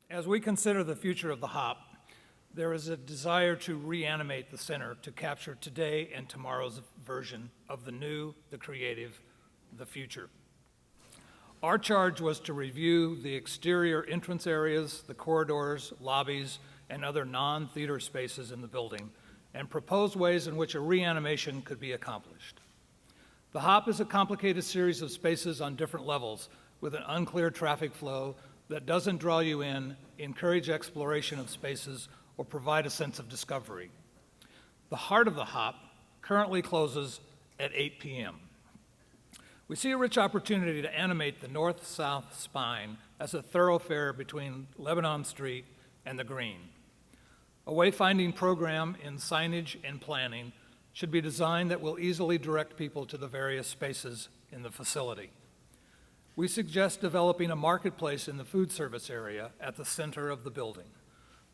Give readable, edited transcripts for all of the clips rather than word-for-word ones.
As we consider the future of the Hop, there is a desire to reanimate the center to capture today and tomorrow's version of the new, the creative, the future. Our charge was to review the exterior entrance areas, the corridors, lobbies, and other non-theater spaces in the building, and propose ways in which a reanimation could be accomplished. The Hop is a complicated series of spaces on different levels with an unclear traffic flow that doesn't draw you in, encourage exploration of spaces, or provide a sense of discovery. The heart of the Hop currently closes at 8 p.m. We see a rich opportunity to animate the north-south spine as a thoroughfare between Lebanon Street and the Green. A wayfinding program in signage and planning should be designed that will easily direct people to the various spaces in the facility. We suggest developing a marketplace in the food service area at the center of the building.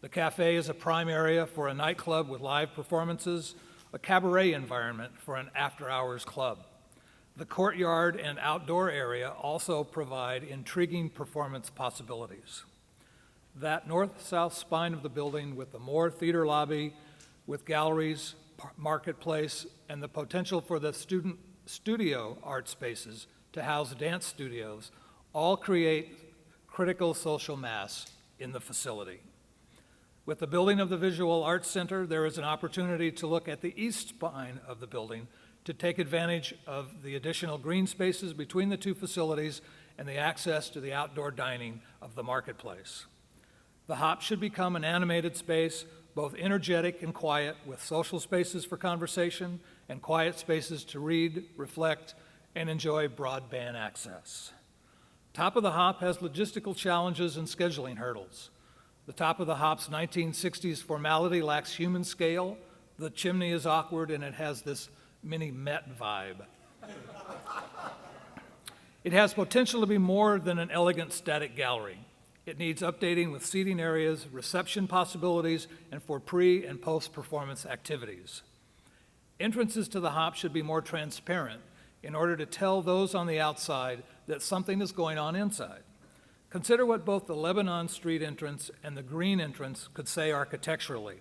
The cafe is a prime area for a nightclub with live performances, a cabaret environment for an after-hours club. The courtyard and outdoor area also provide intriguing performance possibilities. That north-south spine of the building with the Moore Theater lobby, with galleries, marketplace, and the potential for the student studio art spaces to house dance studios all create critical social mass in the facility. With the building of the Visual Arts Center, there is an opportunity to look at the east spine of the building to take advantage of the additional green spaces between the two facilities and the access to the outdoor dining of the marketplace. The Hop should become an animated space, both energetic and quiet, with social spaces for conversation and quiet spaces to read, reflect, and enjoy broadband access. Top of the Hop has logistical challenges and scheduling hurdles. The top of the Hop's 1960s formality lacks human scale, the chimney is awkward, and it has this mini Met vibe. It has potential to be more than an elegant static gallery. It needs updating with seating areas, reception possibilities, and for pre- and post-performance activities. Entrances to the Hop should be more transparent in order to tell those on the outside that something is going on inside. Consider what both the Lebanon Street entrance and the Green entrance could say architecturally.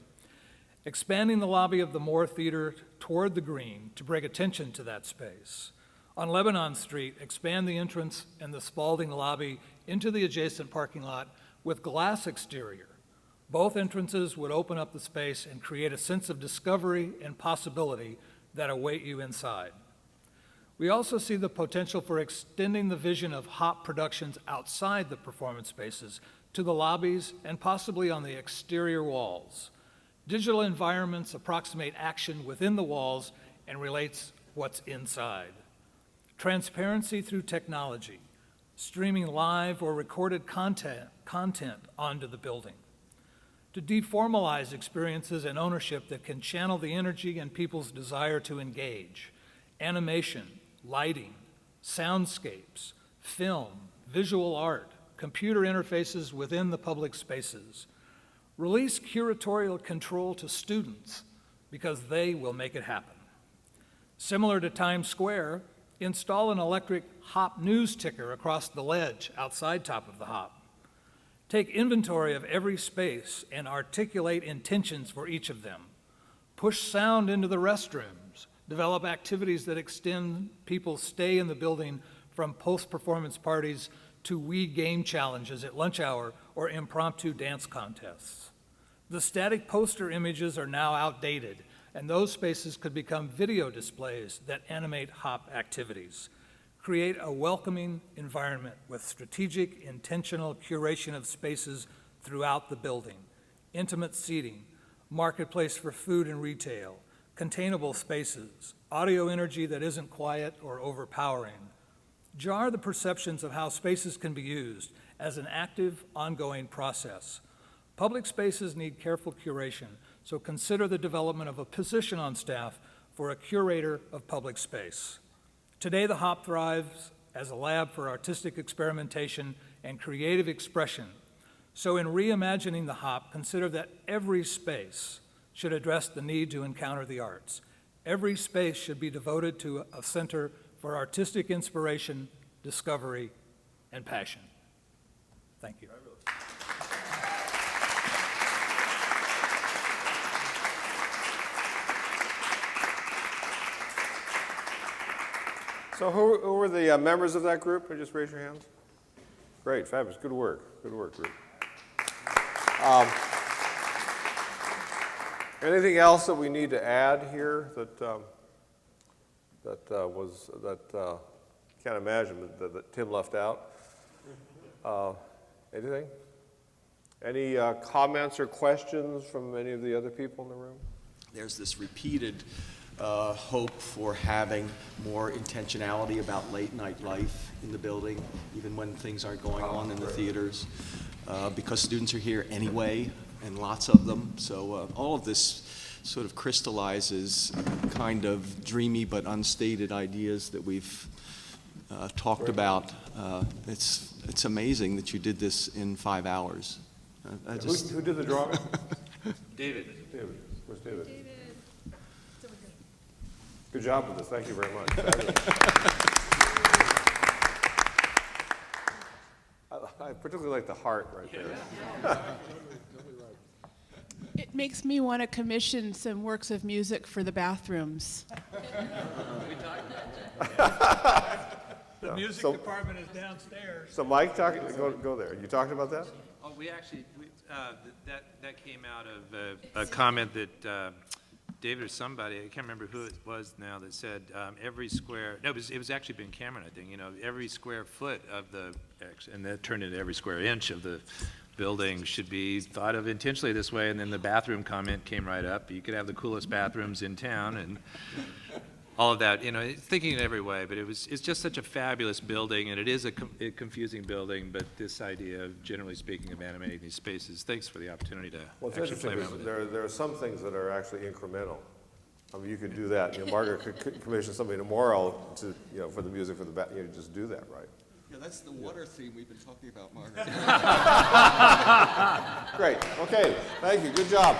Expanding the lobby of the Moore Theater toward the Green to bring attention to that space. On Lebanon Street, expand the entrance and the Spaulding lobby into the adjacent parking lot with glass exterior. Both entrances would open up the space and create a sense of discovery and possibility that await you inside. We also see the potential for extending the vision of Hop productions outside the performance spaces to the lobbies and possibly on the exterior walls. Digital environments approximate action within the walls and relates what's inside. Transparency through technology, streaming live or recorded content onto the building. To deformalize experiences and ownership that can channel the energy and people's desire to engage. Animation, lighting, soundscapes, film, visual art, computer interfaces within the public spaces. Release curatorial control to students because they will make it happen. Similar to Times Square, install an electric Hop news ticker across the ledge outside top of the Hop. Take inventory of every space and articulate intentions for each of them. Push sound into the restrooms. Develop activities that extend people's stay in the building from post-performance parties to Wii game challenges at lunch hour or impromptu dance contests. The static poster images are now outdated, and those spaces could become video displays that animate Hop activities. Create a welcoming environment with strategic, intentional curation of spaces throughout the building. Intimate seating, marketplace for food and retail, containable spaces, audio energy that isn't quiet or overpowering. Jar the perceptions of how spaces can be used as an active, ongoing process. Public spaces need careful curation, so consider the development of a position on staff for a curator of public space. Today, the Hop thrives as a lab for artistic experimentation and creative expression. So in reimagining the Hop, consider that every space should address the need to encounter the arts. Every space should be devoted to a center for artistic inspiration, discovery, and passion. Thank you. So who were the members of that group? Just raise your hands. Great, fabulous, good work, group. Anything else that we need to add here that can't imagine that Tim left out? Anything? Any comments or questions from any of the other people in the room? There's this repeated hope for having more intentionality about late night life in the building, even when things aren't going on in the theaters, because students are here anyway, and lots of them. So all of this sort of crystallizes kind of dreamy but unstated ideas that we've talked about. It's amazing that you did this in 5 hours. Who did the drawing? David. David. Where's David? Good job with this. Thank you very much. I particularly like the heart right there. It makes me want to commission some works of music for the bathrooms. The music department is downstairs. So Mike, go there. You talked about that? Oh, we actually, that came out of a comment that David or somebody, I can't remember who it was now, that said every square, no, it was actually Ben Cameron, I think, every square foot of the, and that turned into every square inch of the building should be thought of intentionally this way. And then the bathroom comment came right up. You could have the coolest bathrooms in town and all of that, thinking in every way. But it's just such a fabulous building, and it is a confusing building. But this idea of, generally speaking, of animating these spaces, thanks for the opportunity to Well, it's actually play interesting around with because there are some things that are actually incremental. I mean, you could do that. Margaret could commission somebody tomorrow to, for the music for the just do that, right? Yeah, that's the water theme we've been talking about, Margaret. Great. Okay. Thank you. Good job.